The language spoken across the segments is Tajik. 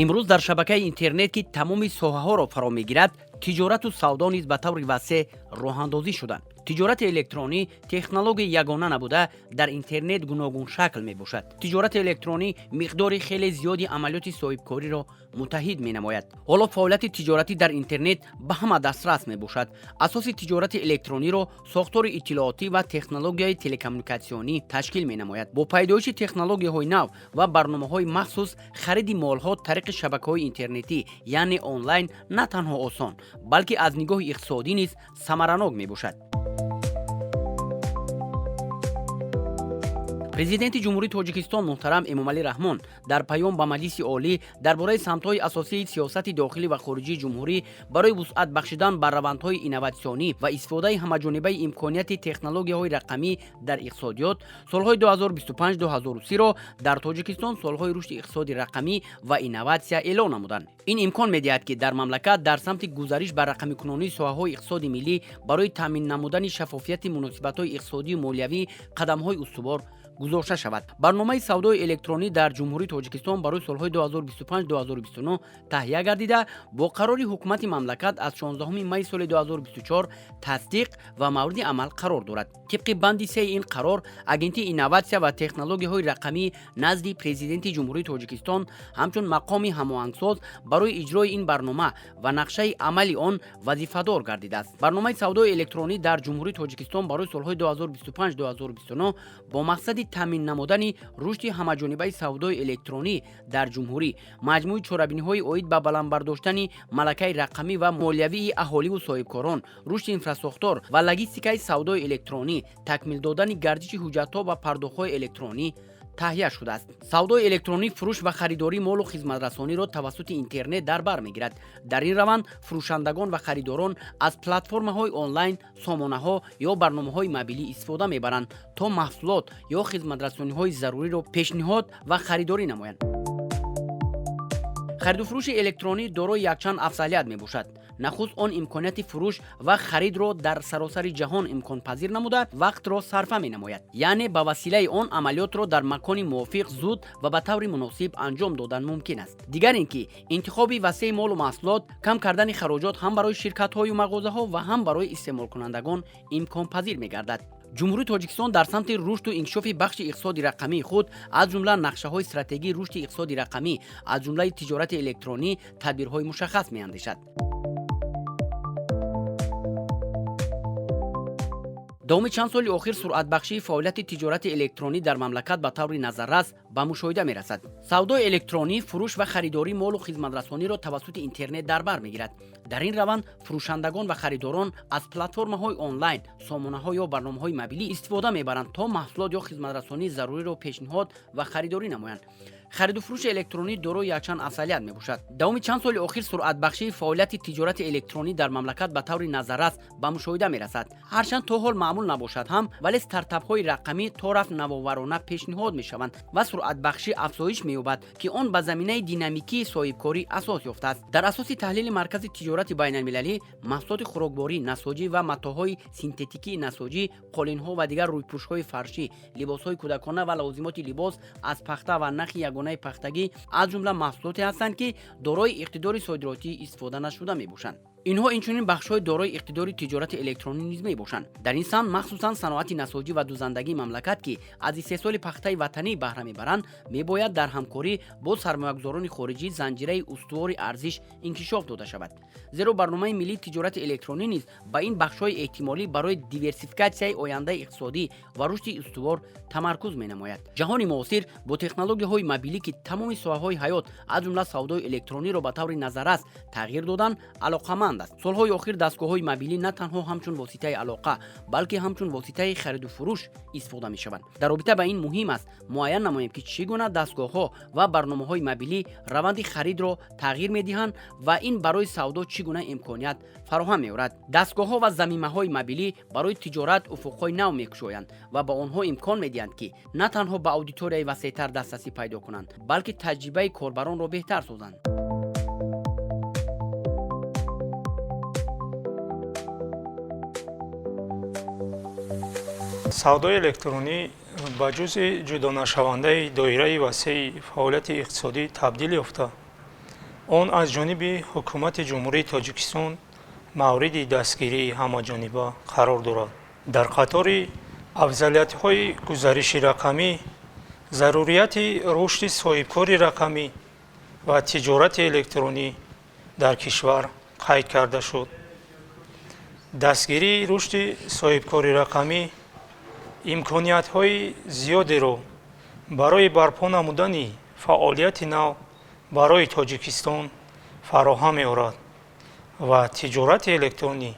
имрӯз дар шабакаи интернет ки тамоми соҳаҳоро фаро мегирад, тиҷорату савдо низ ба таври васеъ роҳандозӣ шуданд. тиҷорати электронӣ технологияи ягона набуда дар интернет гуногун шакл мебошад. тиҷорати электронӣ миқдори хеле зиёди амалиёти соҳибкориро муттаҳид менамояд. ҳоло фаъолияти тиҷоратӣ дар интернет ба ҳама дастрас мебошад. асоси тиҷорати электрониро сохтори иттилоотӣ ва технологияи телекоммуникатсионӣ ташкил менамояд. бо пайдоиши технологияҳои нав ва барномаҳои махсус, хариди молҳо тариқи шабакаҳои интернетӣ яъне онлайн на танҳо осон, балки аз нигоҳи иқтисодӣ низ самаранок мебошад. президенти ҷумҳурии Тоҷикистон муҳтарам Эмомалӣ Раҳмон дар паём ба Маҷлиси олӣ дар бораи самтҳои асосии сиёсати дохилӣ ва хориҷии ҷумҳурӣ барои вусъат бахшидан ба равандҳои инноватсионӣ ва истифодаи ҳамаҷонибаи имконияти технологияҳои рақамӣ дар иқтисодиёт солҳои 2025-2030-ро дар Тоҷикистон солҳои рушди иқтисоди рақамӣ ва инноватсия эълон намуданд. ин имкон медиҳад ки дар мамлакат дар самти гузариш ба рақамикунонии соҳаҳои иқтисоди миллӣ барои таъмин намудани шаффофияти муносибатҳои иқтисодию молиявӣ қадамҳои устувор гузошта шавад. барномаи савдои электронӣ дар ҷумҳурии Тоҷикистон барои солҳои 2025-2029 таҳия гардида бо қарори ҳукумати мамлакат аз 16 майи соли 2024 тасдиқ ва мавриди амал қарор дорад. тибқи банди 3 ин қарор, агентии инноватсия ва технологияҳои рақамӣ назди президенти ҷумҳурии Тоҷикистон ҳамчун мақоми ҳамоҳангсоз барои иҷрои ин барнома ва нақшаи амали он вазифадор гардидааст. барномаи савдои электронӣ дар ҷумҳурии Тоҷикистон барои солҳои 2025-2029 бо мақсади таъмин намудани рушди ҳамаҷонибаи савдои электронӣ дар ҷумҳурӣ, маҷмӯи чорабиниҳои оид ба баландбардоштани малакаи рақамӣ ва молиявии аҳоливу соҳибкорон, рушди инфраструктур ва логистикаи савдои электронӣ, такмил додани гардиши ҳуҷҷатҳо ва пардохтҳои электронӣ таҳия шудааст. савдои электронӣ фурӯш ва харидории молу хизматрасониро тавассути интернет дар бар мегирад. дар ин раванд фурӯшандагон ва харидорон аз платформаҳои онлайн, сомонаҳо ё барномаҳои мобилӣ истифода мебаранд то маҳсулот ё хизматрасониҳои заруриро пешниҳод ва харидорӣ намоянд. хариду фурӯши электронӣ дорои якчанд афзалият мебошад. нахуст он имконияти фурӯш ва харидро дар саросари ҷаҳон имконпазир намуда вақтро сарфа менамояд. яъне ба василаи он амалиётро дар макони мувофиқ зуд ва ба таври муносиб анҷом додан мумкин аст. дигар ин ки интихоби васеъи молу маҳсулот, кам кардани хароҷот ҳам барои ширкатҳою мағозаҳо ва ҳам барои истеъмолкунандагон имконпазир мегардад. ҷумҳурии Тоҷикистон дар самти рушду инкишофи бахши иқтисоди рақамии худ аз ҷумла нақшаҳои стратегии рушди иқтисоди рақамӣ, аз ҷумлаи тиҷорати электронӣ тадбирҳои мушаххас меандешад. давоми чанд соли охир суръатбахшии фаъолияти тиҷорати электронӣ дар мамлакат ба таври назаррас ба мушоҳида мерасад. савдои электронӣ фурӯш ва харидории молу хизматрасониро тавассути интернет дар бар мегирад. дар ин раванд фурӯшандагон ва харидорон аз платформаҳои онлайн, сомонаҳо ё барномаҳои мобилӣ истифода мебаранд то маҳсулот ё хизматрасонии заруриро пешниҳод ва харидорӣ намоянд. хариду фурӯши электронӣ дорои якчанд афзалият мебошад. давоми чанд соли охир суръатбахшии фаъолияти тиҷорати электронӣ дар мамлакат ба таври назаррас ба мушоҳида мерасад. ҳарчанд то ҳол маъмул набошад ҳам, вале стартапҳои рақамӣ то рафт навоварона пешниҳод мешаванд ва суръатбахшӣ афзоиш меёбад ки он ба заминаи динамикии соҳибкорӣ асос ёфтааст. дар асоси таҳлили маркази тиҷорати байналмилалӣ, маҳсулоти хӯрокборӣ, насоҷӣ ва матоъҳои синтетикии насоҷӣ, қолинҳо ва дигар рӯйпӯшҳои фаршӣ, либосҳои кӯдакона ва лавозимоти либос аз пахта ва нахи ягонаи пахтагӣ аз ҷумла маҳсулоте ҳастанд ки дорои иқтидори содиротӣ истифода нашуда мебошанд. инҳо инчунин бахшҳои дорои иқтидори тиҷорати электронӣ низ мебошанд. дар ин самт махсусан саноати насоҷӣ ва дузандагии мамлакат ки аз истеҳсоли пахтаи ватанӣ баҳра мебаранд, мебояд дар ҳамкорӣ бо сармоягузорони хориҷӣ занҷираи устувори арзиш инкишоф дода шавад. зеро барномаи миллии тиҷорати электронӣ низ ба ин бахшҳои эҳтимолӣ барои диверсификатсияи ояндаи иқтисодӣ ва рушди устувор тамаркуз менамояд. ҷаҳони муосир бо технологияҳои мобилӣ ки тамоми соҳаҳои ҳаёт аз ҷумла савдои электрониро ба таври назаррас тағйир додан алоқаманд. солҳои охир дастгоҳҳои мобилӣ на танҳо ҳамчун воситаи алоқа, балки ҳамчун воситаи хариду фурӯш истифода мешаванд. дар робита ба ин муҳим аст муайян намоем ки чӣ гуна дастгоҳҳо ва барномаҳои мобилӣ раванди харидро тағйир медиҳанд ва ин барои савдо чӣ гуна имконият фароҳам меорад. дастгоҳҳо ва замимаҳои мобилӣ барои тиҷорат уфуқҳои нав мекушоянд ва ба онҳо имкон медиҳанд ки на танҳо ба аудиторияи васеътар дастрасӣ пайдо кунанд, балки таҷрибаи корбаронро беҳтар созанд. савдои электронӣ ба ҷузъи ҷудонашавандаи доираи васеъи фаъолияти иқтисодӣ табдил ёфта он аз ҷониби ҳукумати ҷумҳурии Тоҷикистон мавриди дастгирии ҳамаҷониба қарор дорад. Дар қатори афзалиятҳои гузариши рақамӣ, зарурияти рушди соҳибкори рақамӣ ва тиҷорати электронӣ дар кишвар қайд карда шуд. дастгирии рушди соҳибкори рақамӣ имкониятҳои зиёдеро барои барпо намудани фаъолияти нав барои Тоҷикистон фароҳам меорад ва тиҷорати электронӣ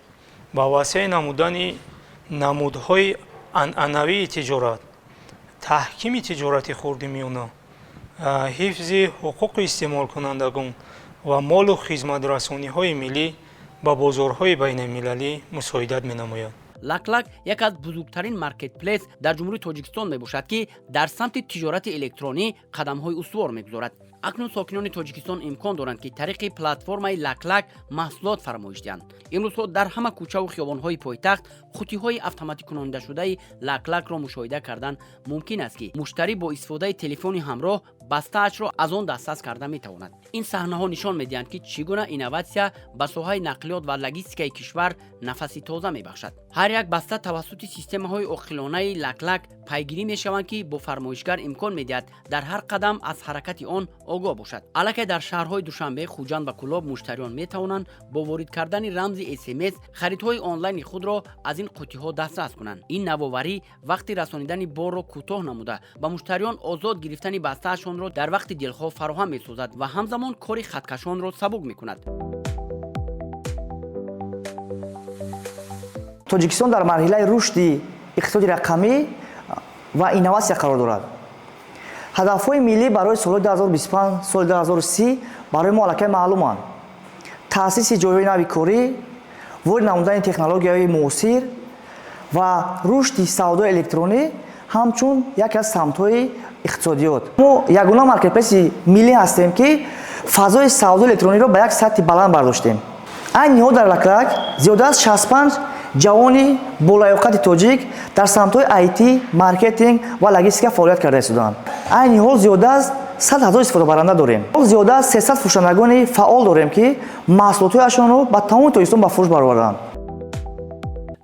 ба васеъ намудани намудҳои анъанавии тиҷорат, таҳкими тиҷорати хурдимиёна, ҳифзи ҳуқуқи истеъмолкунандагон ва молу хизматрасониҳои миллӣ ба бозорҳои байналмилалӣ мусоидат менамояд. лаклак яке аз бузургтарин маркетплейс дар ҷумҳурии Тоҷикистон мебошад, ки дар самти тиҷорати электронӣ қадамҳои устувор мегузорад. акнун сокинони Тоҷикистон имкон доранд, ки тариқи платформаи лаклак маҳсулот фармоиш диҳанд. имрӯзҳо дар ҳама кӯчаву хиёбонҳои пойтахт хутиҳои автоматикунонидашудаи лаклакро мушоҳида кардан мумкин аст, ки муштарӣ бо истифодаи телефони ҳамроҳ бастаашро аз он дастрас карда метавонад. ин саҳнаҳо нишон медиҳанд, ки чӣ гуна инноватсия ба соҳаи нақлиёт ва логистикаи кишвар нафаси тоза мебахшад. ҳар як баста тавассути системаҳои оқилонаи лаклак пайгирӣ мешаванд, ки бо фармоишгар имкон медиҳад дар ҳар қадам аз ҳаракати он огоҳ бошад. аллакай дар шаҳрҳои Душанбе, Хуҷанд ва Кӯлоб муштариён метавонанд бо ворид кардани рамзи SMS харидҳои онлайни худро аз ин қутиҳо дастрас кунанд. ин навоварӣ вақти расонидани борро кӯтоҳ намуда ба муштариён озод гирифтани бастаашонро дар вақти дилхоҳ фароҳам месозад ва ҳамзамон кори хаткашонро сабук мекунад. Тоҷикистон дар марҳилаи рушди иқтисоди рақамӣ ва инноватсия қарор дорад. ҳадафҳои миллӣ барои солҳои 2025 соли 2030 барои мо аллакай маълуманд. таъсиси ҷойҳои нави корӣ, ворид намудани технологияҳои муосир ва рушди савдои электронӣ ҳамчун яке аз самтҳои иқтисодиёт. мо ягона маркетплейси миллӣ ҳастем, ки фазои савдои электрониро ба як сатҳи баланд бардоштем. айни ҳол дар лаклак зиёда аз 65 ҷавони болаёқати тоҷик дар самтҳои IT, маркетинг ва логистика фаъолият карда истоданд. айни ҳол зиёда аз 100 000 истифодабаранда дорем. зиёда аз 300 фурӯшандагони фаъол дорем, ки маҳсулотҳояшонро ба тамоми Тоҷикистон ба фурӯш бароварданд.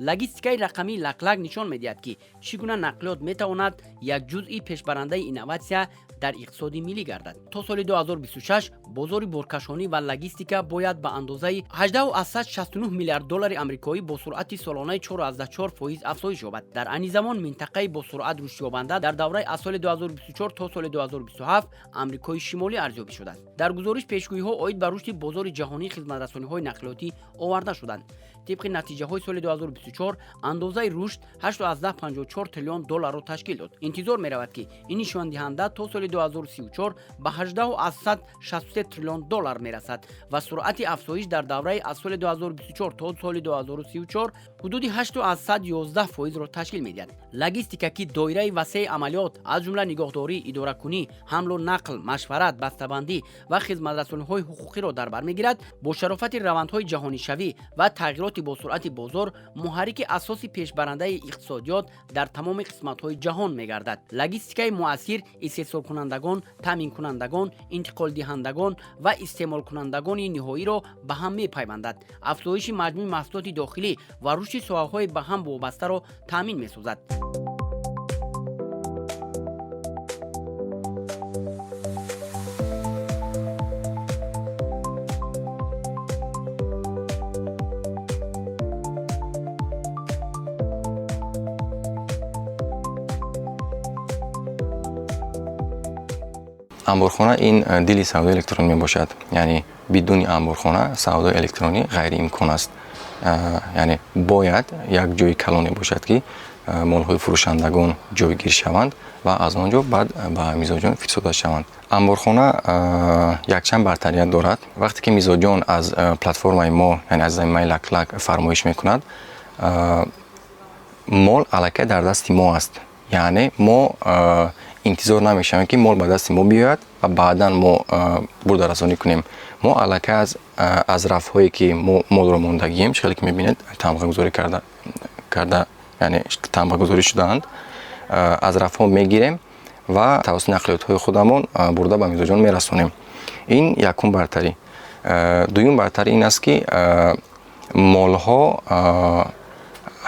логистикаи рақамии лаклак нишон медиҳад, ки чӣ гуна нақлиёт метавонад як ҷузъи пешбарандаи инноватсия дар иқтисоди миллӣ гардад. то соли 2026 бозори боркашонӣ ва логистика бояд ба андозаи 18,69 миллиард доллари амрикоӣ бо суръати солонаи 4.4% афзоиш ёбад. дар айни замон минтақаи бо суръат рушдёбанда дар давраи аз соли 2024 то соли 2027 амрикои шимолӣ арзёбӣ шудааст. дар гузориш пешгӯиҳо оид ба рушди бозори ҷаҳонии хизматрасониҳои нақлиётӣ оварда шуданд. тибқи натиҷаҳои соли 2024 андозаи рушд 8.54 триллион долларро ташкил дод. интизор меравад, ки ин нишондиҳанда то соли 2034 ба 18.63 триллион доллар мерасад ва суръати афзоиш дар давраи аз соли 2024 то соли 2034 ҳудуди 8.11%ро ташкил медиҳад. логистика, ки доираи васеъи амалиёт аз ҷумла нигоҳдорӣ, идоракунӣ, ҳамлу нақл, машварат, бастабандӣ ва хизматрасониҳои ҳуқуқиро дар бар мегирад, бо шарофати равандҳои ҷаҳонишавӣ ва тағйироти бо суръати бозор муҳаррики асоси пешбарандаи иқтисодиёт дар тамоми қисматҳои ҷаҳон мегардад. логистикаи муассир истеҳсолкунандагон, таъминкунандагон, интиқолдиҳандагон ва истеъмолкунандагони ниҳоиро ба ҳам мепайвандад. афзоиши маҷмӯи маҳсулоти дохилӣ ва рушди соҳаҳои ба ҳам вобастаро таъмин месозад. амборхона ин дили савдои электронӣ мебошад. яъне бидуни амборхона савдои электронӣ ғайриимкон аст. яъне бояд як ҷои калоне бошад, ки молҳои фурӯшандагон ҷойгир шаванд ва аз он ҷо баъд ба мизоҷон фиристода шаванд. амборхона якчанд бартарият дорад. вақте ки мизоҷон аз платформаи мо, яъне аз заминаи лаклак фармоиш мекунад, мол аллакай дар дасти мо аст. яъне мо интизор намешавем, ки мол ба дасти мо биёяд ва баъдан мо бурдарасонӣ кунем. мо аллакай аз рафҳое ки мо молро мондагием, чиқадр ки мебинед тамғагузорӣ карда, яъне тамғагузорӣ шудаанд, аз рафҳо мегирем ва тавассути нақлиётҳои худамон бурда ба мизоҷон мерасонем. ин якум бартарӣ. дуюм бартари ин аст ки молҳо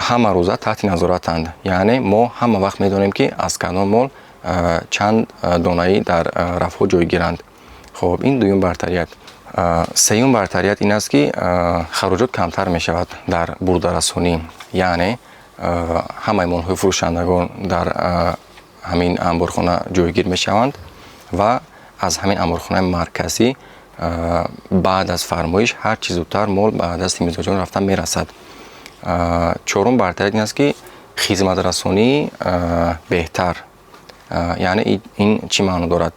ҳама рӯза таҳти назоратанд, яъне мо ҳама вақт медонем ки аз кадом мол чанд донаи дар рафҳо ҷойгиранд. хоб ин дуюм бартарият. сеюм бартарият ин аст ки хароҷот камтар мешавад дар бурдарасонӣ, яъне ҳамаи молҳои фурӯшандагон дар ҳамин амборхона ҷойгир мешаванд ва аз ҳамин амборхонаи марказӣ баъд аз фармоиш ҳар чӣ зудтар мол ба дасти мизоҷон рафта мерасад. чорум бартарият ин аст ки хизматрасонии беҳтар, яъне ин чӣ маъно дорад?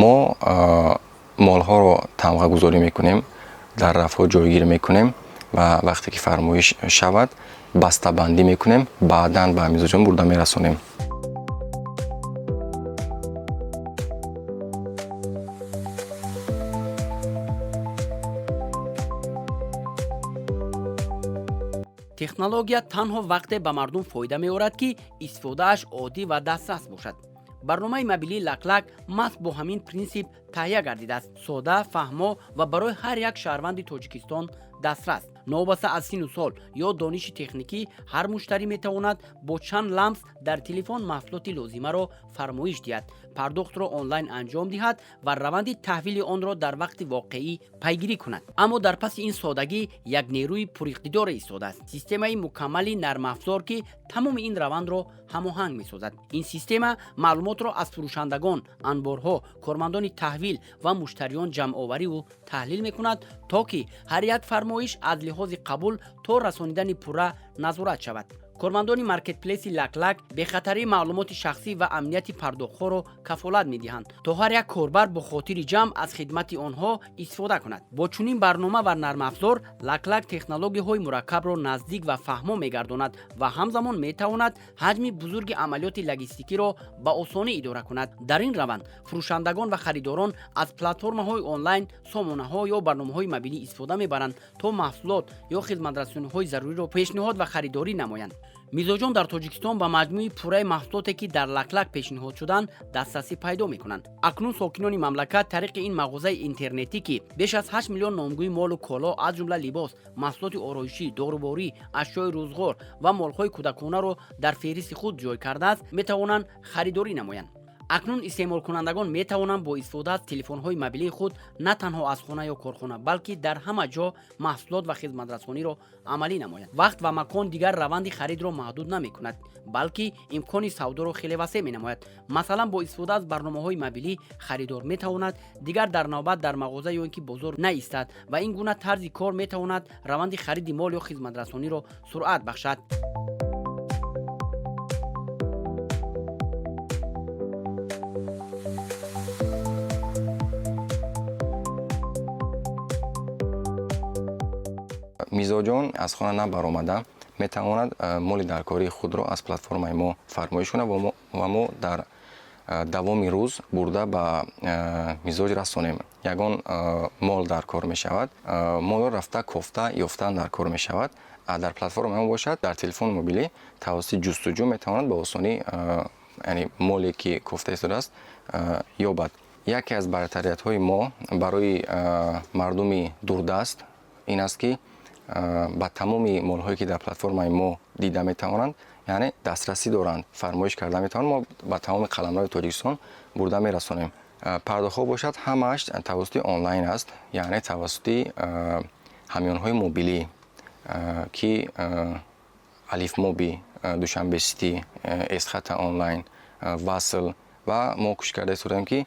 мо молҳоро тамғагузорӣ мекунем, дар рафҳо ҷойгир мекунем ва вақте ки фармоиш шавад бастабандӣ мекунем, баъдан ба мизоҷон бурда мерасонем. технология танҳо вақте ба мардум фоида меорад ки истифодааш оддӣ ва дастрас бошад. барномаи мобилии лаклак маҳз бо ҳамин принсип таҳия гардидааст: сода, фаҳмо ва барои ҳар як шаҳрванди тоҷикистон дастрас. новобаста аз сину сол ё дониши техникӣ, ҳар муштарӣ метавонад бо чанд ламс дар телефон маҳсулоти лозимаро фармоиш диҳад, пардохтро онлайн анҷом диҳад ва раванди таҳвили онро дар вақти воқеӣ пайгирӣ кунад. аммо дар паси ин содагӣ як нерӯи пуриқтидор истодааст: системаи мукаммали нармафзор, ки тамоми ин равандро ҳамоҳанг месозад. ин система маълумотро аз фурӯшандагон, анборҳо, кормандони таҳвил ва муштариён ҷамъовариву таҳлил мекунад, то ки ҳар як фармоиш аз лиҳози қабул то расонидани пурра назорат шавад. кормандони маркетплейси лаклак бехатарии маълумоти шахсӣ ва амнияти пардохтҳоро кафолат медиҳанд, то ҳар як корбар бо хотири ҷамъ аз хидмати онҳо истифода кунад. бо чунин барнома ва нармафзор лаклак технологияҳои мураккабро наздик ва фаҳмо мегардонад ва ҳамзамон метавонад ҳаҷми бузурги амалиёти логистикиро ба осонӣ идора кунад. дар ин раванд фурӯшандагон ва харидорон аз платформаҳои онлайн, сомонаҳо ё барномаҳои мобилӣ истифода мебаранд, то маҳсулот ё хизматрасониҳои заруриро пешниҳод ва харидорӣ намоянд. мизоҷон дар тоҷикистон ба маҷмӯи пурраи маҳсулоте ки дар лаклак пешниҳод шуданд дастрасӣ пайдо мекунанд. акнун сокинони мамлакат тариқи ин мағозаи интернетӣ, ки беш аз 8 миллион номгӯи молу коло аз ҷумла либос, маҳсулоти ороишӣ, доруборӣ, ашёи рӯзғор ва молҳои кӯдаконаро дар феҳристи худ ҷой кардааст, метавонанд харидорӣ намоянд. акнун истеъмолкунандагон метавонанд бо истифода аз телефонҳои мобилии худ на танҳо аз хона ё корхона, балки дар ҳама ҷо маҳсулот ва хизматрасониро амалӣ намоянд. вақт ва макон дигар раванди харидро маҳдуд намекунад, балки имкони савдоро хеле васеъ менамояд. масалан, бо истифода аз барномаҳои мобилӣ харидор метавонад дигар дар навбат дар мағоза ё ин ки бозор наистад ва ин гуна тарзи кор метавонад раванди хариди мол ё хизматрасониро суръат бахшад. мизоҷон аз хона набаромада метавонад моли даркории худро аз платформаи мо фармоиш кунад ва мо дар давоми рӯз бурда ба мизоҷ расонем. ягон мол дар кор мешавад, молро рафта кофта ёфтан дар кор мешавад. дар платформаи мо бошад, дар телефони мобилӣ тавассути ҷустуҷӯ метавонад ба осонӣ яъне моле ки кофта истодааст ёбад. яке аз бартариятҳои мо барои мардуми дурдаст ин аст ки ба тамоми молҳое ки дар платформаи мо дида метавонанд, яъне дастрасӣ доранд, фармоиш карда метавонанд, мо ба тамоми қаламрои Тоҷикистон бурда мерасонем. пардохтҳо бошад, ҳамааш тавассути онлайн аст, яъне тавассути ҳамёнҳои мобилӣ ки алифмоби, душанбе сити, эсхата онлайн, васл ва мо кӯшиш карда истодем ки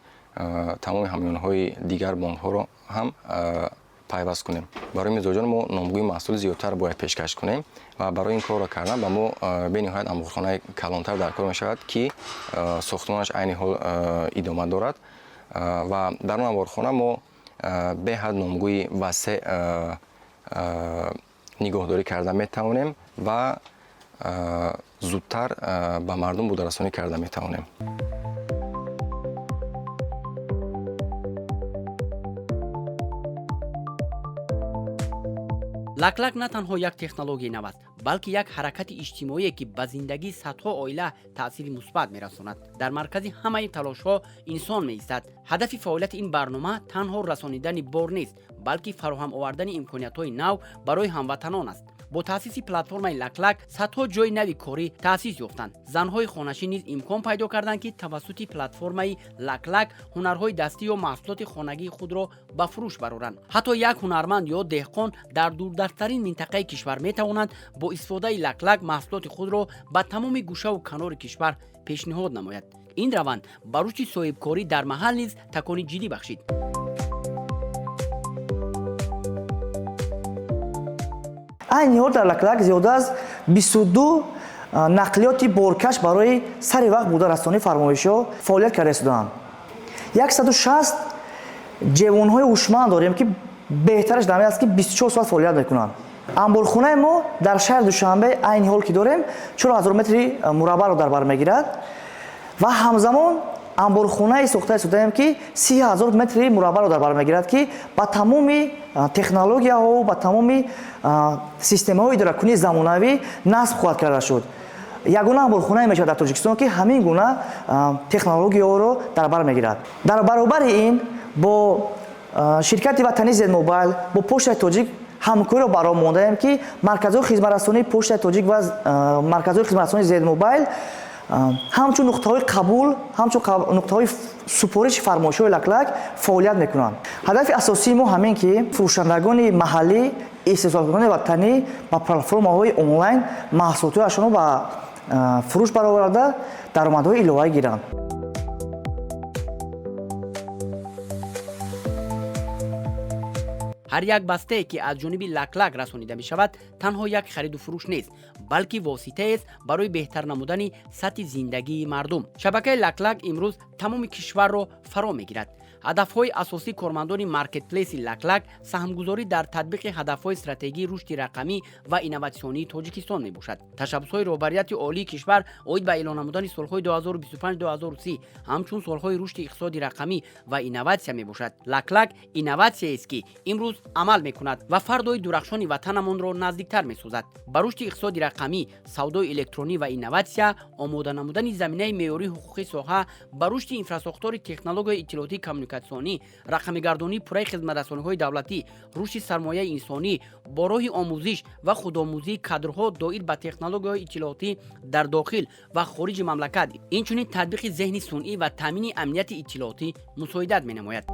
тамоми ҳамёнҳои дигар бонкҳоро ҳам пайваст кунем. барои мизоҷон мо номгӯи маҳсули зиёдтар бояд пешкаш кунем ва барои ин корро кардан ба мо бениҳоят амборхонаи калонтар дар кор мешавад, ки сохтмонаш айни ҳол идома дорад ва дар он амборхона мо беҳад номгӯи васеъ нигоҳдорӣ карда метавонем ва зудтар ба мардум бударасонӣ карда метавонем. лаклак на танҳо як технологияи нав аст, балки як ҳаракати иҷтимоие ки ба зиндагии садҳо оила таъсири мусбат мерасонад. дар маркази ҳамаи талошҳо инсон меистад. ҳадафи фаъолияти ин барнома танҳо расонидани бор нест, балки фароҳам овардани имкониятҳои нав барои ҳамватанон аст. бо таъсиси платформаи лаклак садҳо ҷойи нави корӣ таъсис ёфтанд. занҳои хонашӣ низ имкон пайдо карданд ки тавассути платформаи лаклак ҳунарҳои дастӣ ё маҳсулоти хонагии худро ба фурӯш бароранд. ҳатто як ҳунарманд ё деҳқон дар дурдасттарин минтақаи кишвар метавонад бо истифодаи лаклак маҳсулоти худро ба тамоми гӯшаву канори кишвар пешниҳод намояд. ин раванд ба рушди соҳибкорӣ дар маҳал низ такони ҷиддӣ бахшид. айни ҳол дар лаклак зиёда аз 22 нақлиёти боркаш барои сари вақт бурда расонии фармоишҳо фаъолият карда истоданд. 160 ҷевонҳои ҳушманд дорем ки беҳтараш дар аст ки 24 соат фаъолият мекунанд. амборхонаи мо дар шаҳри душанбе айни ҳол ки дорем 4000 метри мураббаъро дар бар мегирад ва ҳамзамон амборхонаи сохта истодаем ки 30,000 метри мураббаъро дар бар мегирад ки ба тамоми технологияҳо ба тамоми системаҳои идоракунии замонавӣ насб хоҳад карда шуд. ягона амборхонае мешавад дар Тоҷикистон ки ҳамин гуна технологияҳоро дар бар мегирад. дар баробари ин бо ширкати ватании Зедмобайл бо почтаи тоҷик ҳамкориро баром мондаем ки марказҳои хизматрасонии почтаи тоҷик ва марказҳои хизматрасонии Зедмобайл ҳамчун нуқтаҳои қабул ҳамчун нуқтаҳои супориши фармоишҳои лаклак фаъолият мекунанд. ҳадафи асосии мо ҳамин ки фурӯшандагони маҳаллӣ истеҳсолкунандаи ватанӣ ба платформаҳои онлайн маҳсулотҳояшонро ба фурӯш бароварда даромадҳои иловагӣ гиранд. ҳар як бастае ки аз ҷониби лаклак расонида мешавад танҳо як хариду фурӯш нест, балки воситаест барои беҳтар намудани сатҳи зиндагии мардум. шабакаи лаклак имрӯз тамоми кишварро фаро мегирад. ҳадафҳои асосии кормандони маркетплейси лаклак саҳмгузорӣ дар татбиқи ҳадафҳои стратегии рушди рақамӣ ва инноватсионии Тоҷикистон мебошад. ташаббусҳои роҳбарияти олии кишвар оид ба эълон намудани солҳои 2025-2030 ҳамчун солҳои рушди иқтисоди рақамӣ ва инноватсия мебошад. лаклак инноватсияест ки имрӯз амал мекунад ва фардои дурахшони ватанамонро наздиктар месозад. ба рушди иқтисоди рақамӣ, савдои электронӣ ва инноватсия, омода намудани заминаи меъёрии ҳуқуқи соҳа, ба рушди инфраструктураи технологияи иттилоотии коммуникатсионӣ, рақамигардонии пурраи хизматрасониҳои давлатӣ, рушди сармояи инсонӣ бо роҳи омӯзиш ва худомӯзии кадрҳо доир ба технологияҳои иттилоотӣ дар дохил ва хориҷи мамлакат, инчунин татбиқи зеҳни сунъӣ ва таъмини амнияти иттилоотӣ мусоидат менамояд.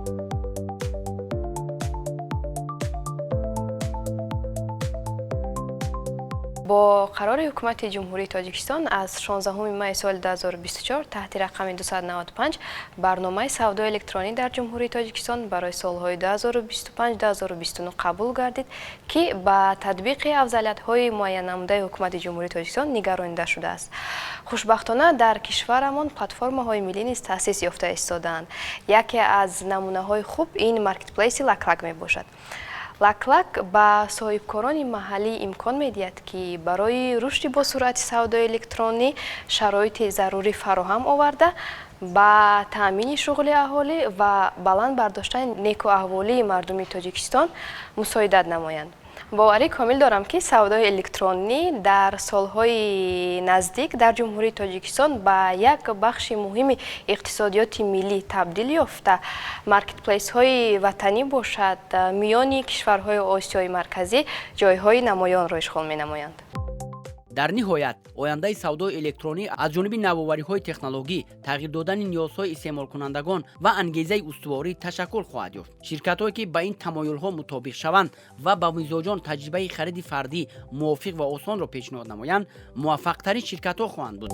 бо қарори ҳукумати ҷумҳурии Тоҷикистон аз 16 май соли 2024 таҳти рақами 295 барномаи савдои электронӣ дар ҷумҳурии Тоҷикистон барои солҳои 2025-2029 қабул гардид ки ба татбиқи афзалиятҳои муайяннамудаи ҳукумати ҷумҳурии Тоҷикистон нигаронида шудааст. хушбахтона дар кишварамон платформаҳои миллӣ низ таъсис ёфта истодаанд. яке аз намунаҳои хуб ин маркетплейси лаклак мебошад. лаклак ба соҳибкорони маҳаллӣ имкон медиҳад ки барои рушди босуръати савдои электронӣ шароити зарурӣ фароҳам оварда ба таъмини шуғли аҳолӣ ва баланд бардоштани некуаҳволии мардуми Тоҷикистон мусоидат намоянд. боварӣ комил дорам ки савдои электронӣ дар солҳои наздик дар ҷумҳурии Тоҷикистон ба як бахши муҳими иқтисодиёти миллӣ табдил ёфта маркетплейсҳои ватанӣ бошад миёни кишварҳои Осиёи марказӣ ҷойҳои намоёнро ишғол менамоянд. дар ниҳоят ояндаи савдои электронӣ аз ҷониби навовариҳои технологӣ, тағйир додани ниёзҳои истеъмолкунандагон ва ангезаи устуворӣ ташаккул хоҳад ёфт. ширкатҳое ки ба ин тамоюлҳо мутобиқ шаванд ва ба мизоҷон таҷрибаи хариди фардӣ мувофиқ ва осонро пешниҳод намоянд, муваффақтарин ширкатҳо хоҳанд буд.